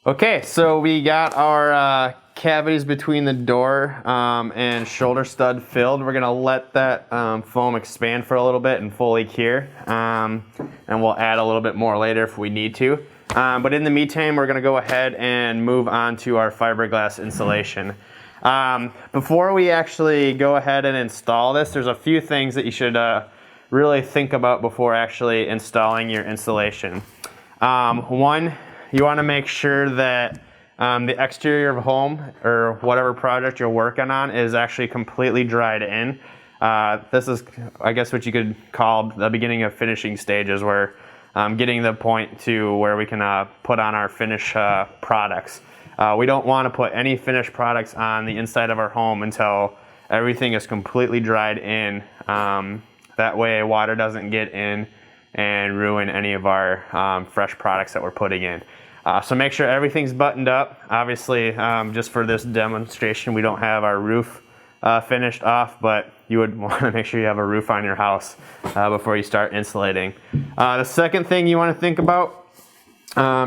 Okay, so we got our cavities between the door and shoulder stud filled. We're gonna let that foam expand for a little bit and fully cure, and we'll add a little bit more later if we need to. But in the meantime, we're gonna go ahead and move on to our fiberglass insulation. Before we actually go ahead and install this, there's a few things that you should really think about before actually installing your insulation. One, you want to make sure that the exterior of a home or whatever project you're working on is actually completely dried in. This is, I guess, what you could call the beginning of finishing stages, where getting the point to where we can put on our finished products. We don't want to put any finished products on the inside of our home until everything is completely dried in. That way water doesn't get in and ruin any of our fresh products that we're putting in. So make sure everything's buttoned up. Obviously, just for this demonstration, we don't have our roof finished off, but you would want to make sure you have a roof on your house before you start insulating. The second thing you want to think about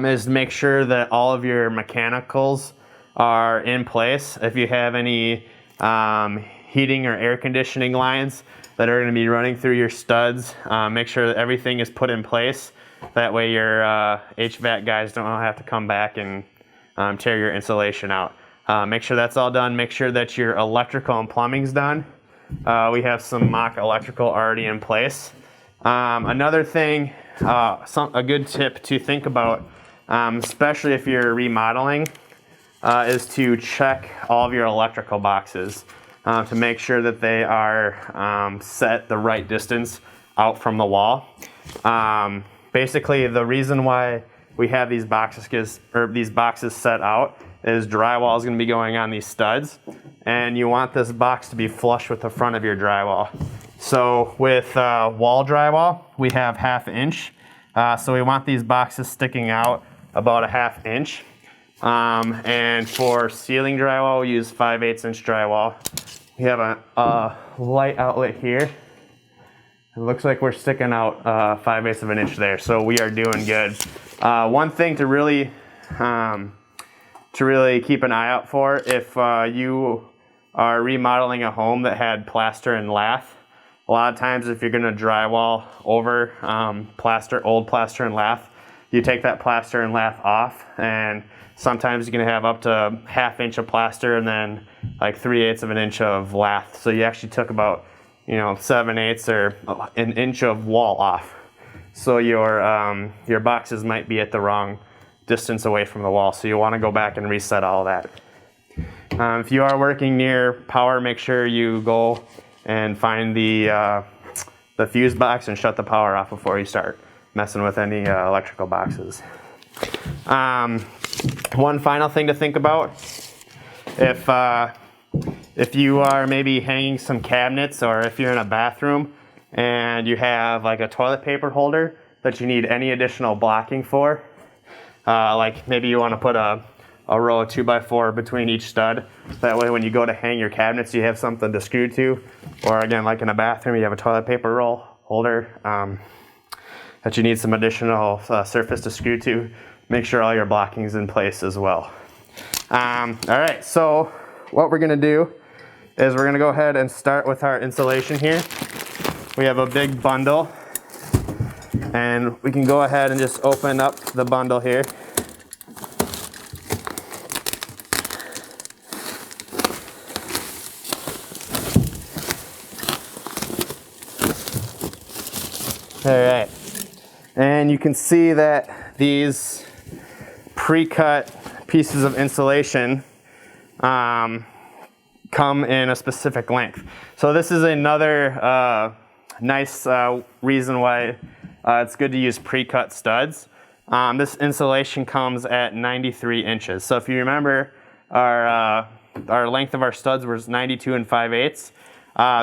is make sure that all of your mechanicals are in place. If you have any heating or air conditioning lines that are going to be running through your studs, make sure that everything is put in place. That way your HVAC guys don't have to come back and tear your insulation out. Make sure that's all done. Make sure that your electrical and plumbing's done. We have some mock electrical already in place. Another thing, a good tip to think about, especially if you're remodeling, is to check all of your electrical boxes to make sure that they are set the right distance out from the wall. Basically, the reason why we have these boxes set out is drywall is going to be going on these studs, and you want this box to be flush with the front of your drywall. So with wall drywall, we have 1/2 inch. So we want these boxes sticking out about 1/2 inch. And for ceiling drywall, we use 5/8 inch drywall. We have a light outlet here. It looks like we're sticking out 5/8 of an inch there, so we are doing good. One thing to really keep an eye out for, if you are remodeling a home that had plaster and lath, a lot of times if you're going to drywall over old plaster and lath, you take that plaster and lath off, and sometimes you're going to have up to 1/2 inch of plaster and then like 3/8 of an inch of lath. So you actually took about 7/8 or an inch of wall off. So your boxes might be at the wrong distance away from the wall. So you want to go back and reset all that. If you are working near power, make sure you go and find the fuse box and shut the power off before you start messing with any electrical boxes. One final thing to think about, if you are maybe hanging some cabinets, or if you're in a bathroom and you have like a toilet paper holder that you need any additional blocking for, like maybe you want to put a row of 2x4 between each stud. That way when you go to hang your cabinets, you have something to screw to. Or again, like in a bathroom, you have a toilet paper roll holder that you need some additional surface to screw to. Make sure all your blocking is in place as well. All right, so what we're gonna do is we're gonna go ahead and start with our insulation here. We have a big bundle, and we can go ahead and just open up the bundle here. All right, and you can see that these pre-cut pieces of insulation come in a specific length. So this is another nice reason why it's good to use pre-cut studs. This insulation comes at 93 inches. So if you remember, our length of our studs was 92 and 5/8.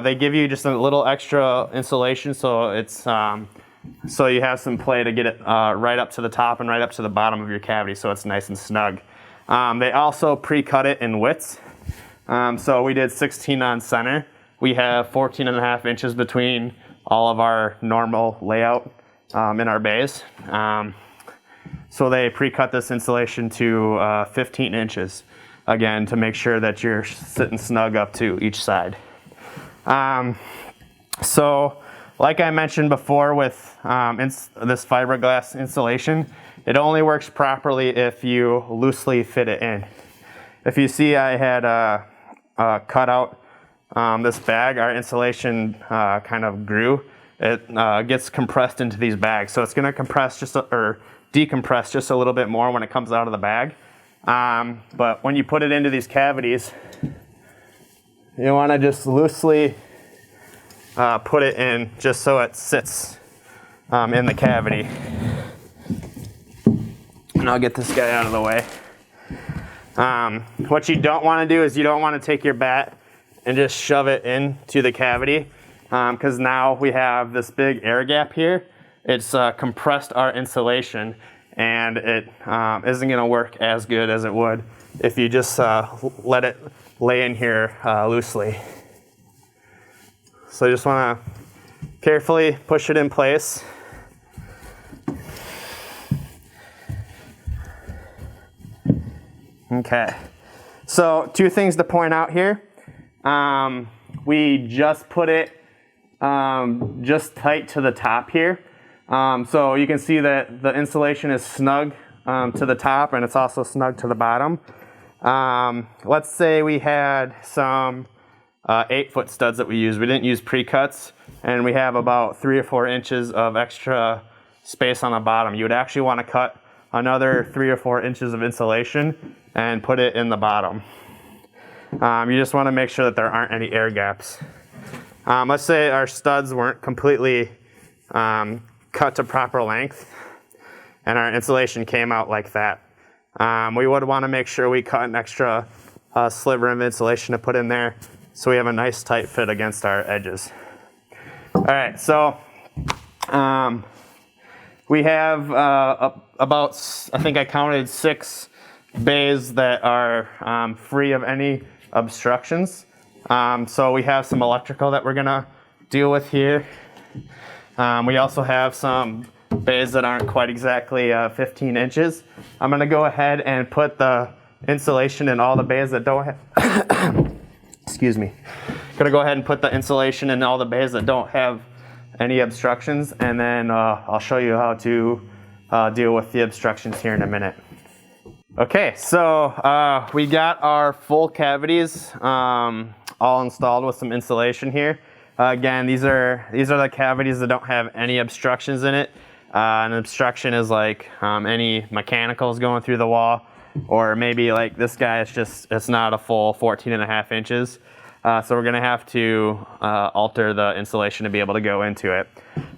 They give you just a little extra insulation, so it's so you have some play to get it right up to the top and right up to the bottom of your cavity, so it's nice and snug. They also pre-cut it in widths. So we did 16 on center. We have 14.5 inches between all of our normal layout in our bays. So they pre-cut this insulation to 15 inches, again, to make sure that you're sitting snug up to each side. So like I mentioned before with this fiberglass insulation, it only works properly if you loosely fit it in. If you see, I had cut out this bag, our insulation kind of grew. It gets compressed into these bags, so it's going to compress or decompress just a little bit more when it comes out of the bag. But when you put it into these cavities, you want to just loosely put it in just so it sits in the cavity. And I'll get this guy out of the way. What you don't want to do is you don't want to take your batt and just shove it into the cavity, because now we have this big air gap here. It's compressed our insulation, and it isn't going to work as good as it would if you just let it lay in here loosely. So you just want to carefully push it in place. Okay, so two things to point out here. We just put it just tight to the top here. So you can see that the insulation is snug to the top, and it's also snug to the bottom. Let's say we had some 8-foot studs that we used. We didn't use pre-cuts, and we have about 3 or 4 inches of extra space on the bottom. You would actually want to cut another 3 or 4 inches of insulation and put it in the bottom. You just want to make sure that there aren't any air gaps. Let's say our studs weren't completely cut to proper length and our insulation came out like that. We would want to make sure we cut an extra sliver of insulation to put in there so we have a nice tight fit against our edges. All right, so we have about, I think I counted 6 bays that are free of any obstructions. So we have some electrical that we're gonna deal with here. We also have some bays that aren't quite exactly 15 inches. I'm gonna go ahead and put the insulation in all the bays that don't have, excuse me. Gonna go ahead and put the insulation in all the bays that don't have any obstructions, and then I'll show you how to deal with the obstructions here in a minute. Okay, so we got our full cavities all installed with some insulation here. Again, these are the cavities that don't have any obstructions in it. An obstruction is like any mechanicals going through the wall, or maybe like this guy, it's not a full 14.5 inches. So we're gonna have to alter the insulation to be able to go into it.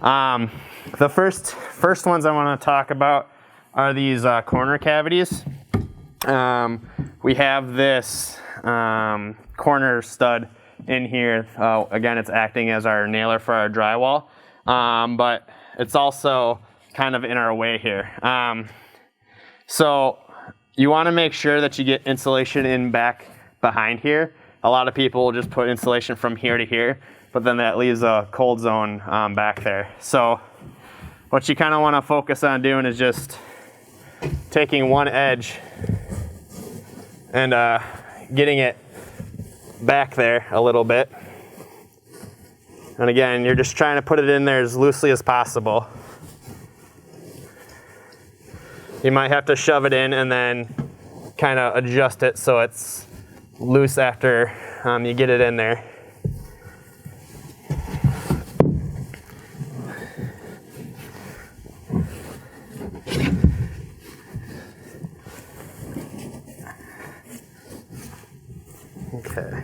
The first ones I wanna talk about are these corner cavities. We have this corner stud in here. Again, it's acting as our nailer for our drywall, but it's also kind of in our way here. So you want to make sure that you get insulation in back behind here. A lot of people will just put insulation from here to here, but then that leaves a cold zone back there. So what you kind of want to focus on doing is just taking one edge and getting it back there a little bit. And again, you're just trying to put it in there as loosely as possible. You might have to shove it in and then kind of adjust it so it's loose after you get it in there. Okay.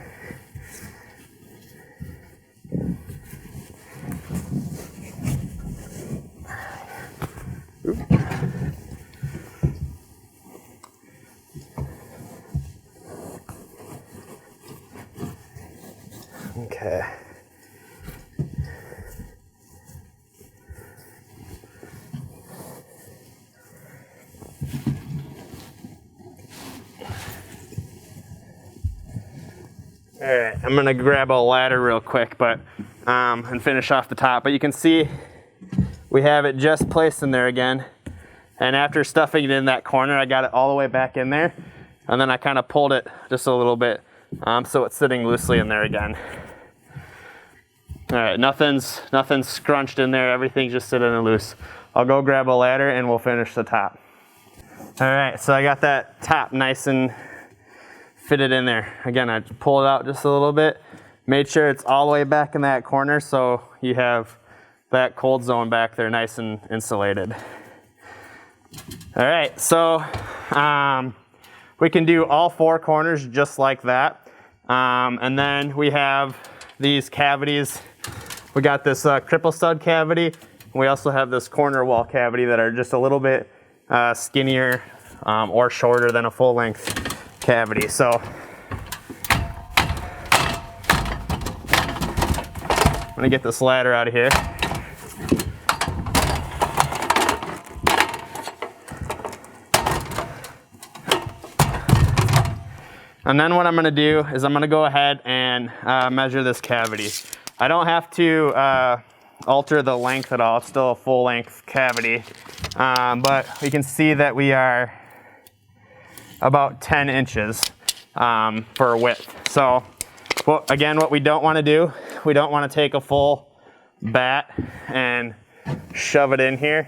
Okay. All right, I'm gonna grab a ladder real quick, but and finish off the top. But you can see we have it just placed in there again. And after stuffing it in that corner, I got it all the way back in there. And then I kind of pulled it just a little bit so it's sitting loosely in there again. All right, nothing's scrunched in there. Everything's just sitting in loose. I'll go grab a ladder and we'll finish the top. All right, so I got that top nice and fitted in there. Again, I pulled it out just a little bit, made sure it's all the way back in that corner so you have that cold zone back there nice and insulated. All right, so we can do all 4 corners just like that. And then we have these cavities. We got this cripple stud cavity. We also have this corner wall cavity that are just a little bit skinnier or shorter than a full length cavity. So I'm gonna get this ladder out of here. And then what I'm gonna do is I'm gonna go ahead and measure this cavity. I don't have to alter the length at all. It's still a full length cavity. But we can see that we are about 10 inches for width. So again, what we don't wanna do, we don't wanna take a full bat and shove it in here,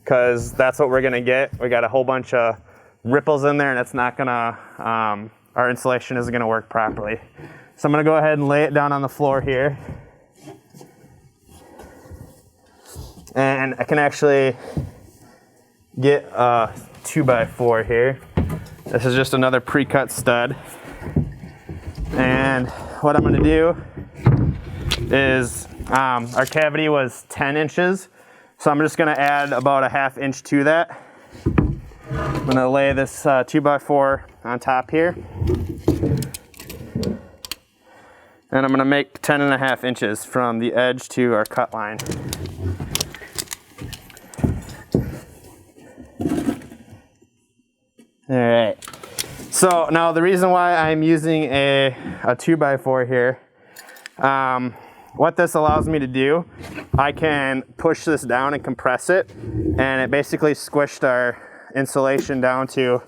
because that's what we're gonna get. We got a whole bunch of ripples in there and it's not gonna, our insulation isn't gonna work properly. So I'm gonna go ahead and lay it down on the floor here. And I can actually get a 2x4 here. This is just another pre-cut stud. And what I'm gonna do is, our cavity was 10 inches. So I'm just gonna add about a 1/2 inch to that. I'm gonna lay this 2x4 on top here. And I'm gonna make 10.5 inches from the edge to our cut line. All right, so now the reason why I'm using a 2x4 here, what this allows me to do, I can push this down and compress it, and it basically squished our insulation down to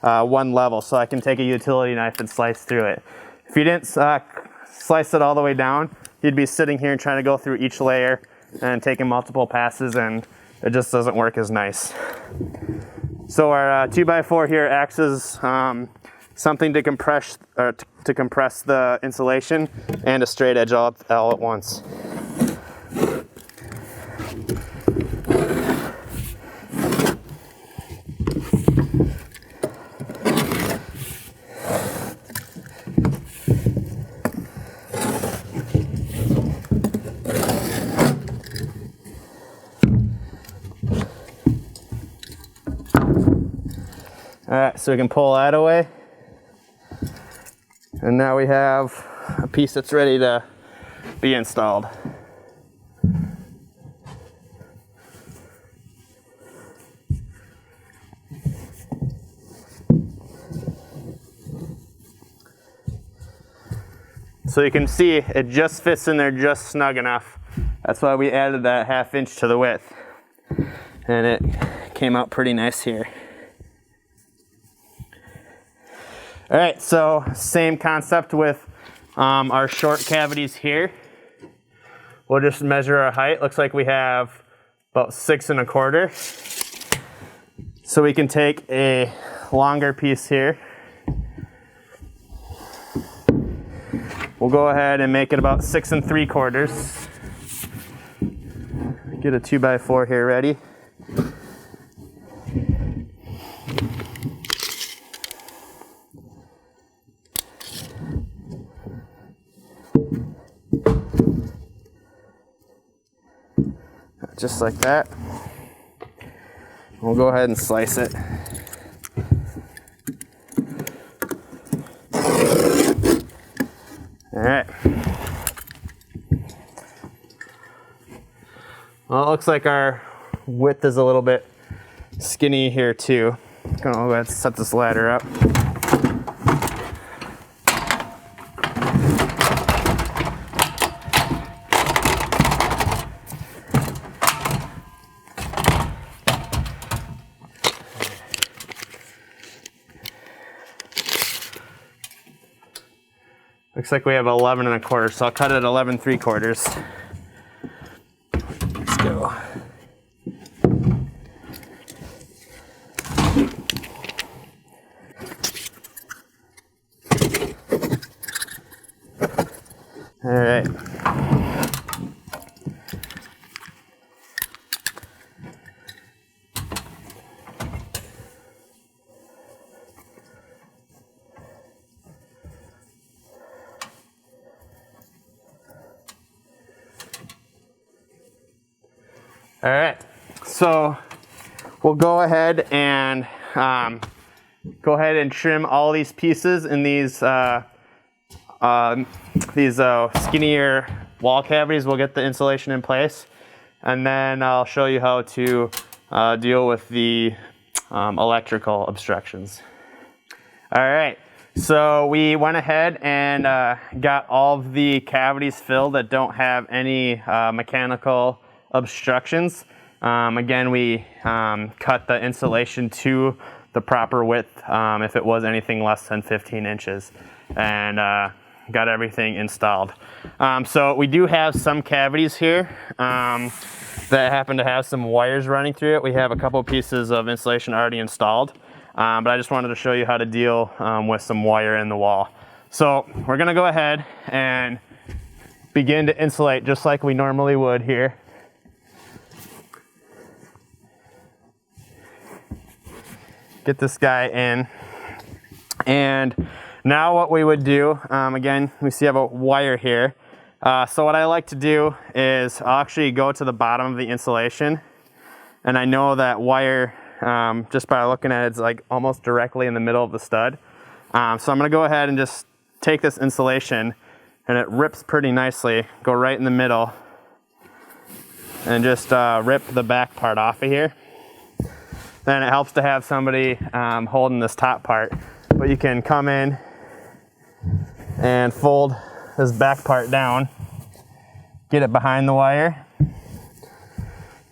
one level, so I can take a utility knife and slice through it. If you didn't slice it all the way down, you'd be sitting here and trying to go through each layer and taking multiple passes, and it just doesn't work as nice. So our 2x4 here acts as something to compress the insulation and a straight edge all at once. All right, so we can pull that away. And now we have a piece that's ready to be installed. So you can see it just fits in there just snug enough. That's why we added that 1/2 inch to the width. And it came out pretty nice here. All right, so same concept with our short cavities here. We'll just measure our height. Looks like we have about 6 1/4. So we can take a longer piece here. We'll go ahead and make it about 6 3/4. Get a 2x4 here ready. Just like that. We'll go ahead and slice it. All right. Well, it looks like our width is a little bit skinny here too. I'm gonna go ahead and set this ladder up. Looks like we have 11 1/4, so I'll cut it at 11 3/4. Let's go. All right. All right, so we'll go ahead and trim all these pieces in these skinnier wall cavities. We'll get the insulation in place, and then I'll show you how to deal with the electrical obstructions. All right, so we went ahead and got all of the cavities filled that don't have any mechanical obstructions. Again, we cut the insulation to the proper width if it was anything less than 15 inches, and got everything installed. So we do have some cavities here that happen to have some wires running through it. We have a couple pieces of insulation already installed, but I just wanted to show you how to deal with some wire in the wall. So we're gonna go ahead and begin to insulate just like we normally would here. Get this guy in, and now what we would do, again, we see I have a wire here. So what I like to do is I'll actually go to the bottom of the insulation, and I know that wire, just by looking at it, it's like almost directly in the middle of the stud. So I'm gonna go ahead and just take this insulation, and it rips pretty nicely, go right in the middle, and just rip the back part off of here. Then it helps to have somebody holding this top part, but you can come in and fold this back part down, get it behind the wire.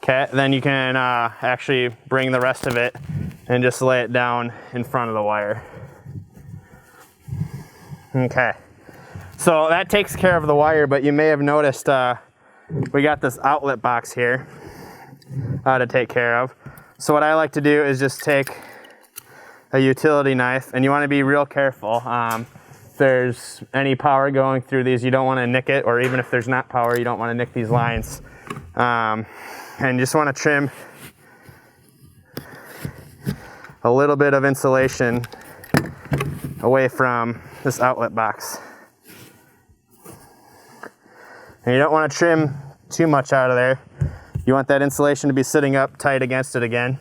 Okay, then you can actually bring the rest of it and just lay it down in front of the wire. Okay, so that takes care of the wire, but you may have noticed we got this outlet box here to take care of. So what I like to do is just take a utility knife, and you want to be real careful. If there's any power going through these, you don't want to nick it, or even if there's not power, you don't want to nick these lines. And you just want to trim a little bit of insulation away from this outlet box. And you don't want to trim too much out of there. You want that insulation to be sitting up tight against it again.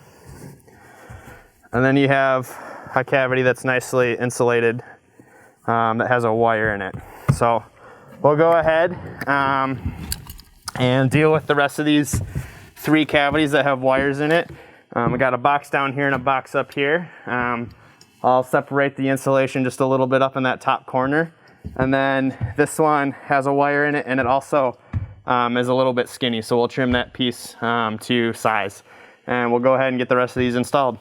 And then you have a cavity that's nicely insulated that has a wire in it. So we'll go ahead and deal with the rest of these 3 cavities that have wires in it. We got a box down here and a box up here. I'll separate the insulation just a little bit up in that top corner. And then this one has a wire in it, and it also is a little bit skinny, so we'll trim that piece to size. And we'll go ahead and get the rest of these installed.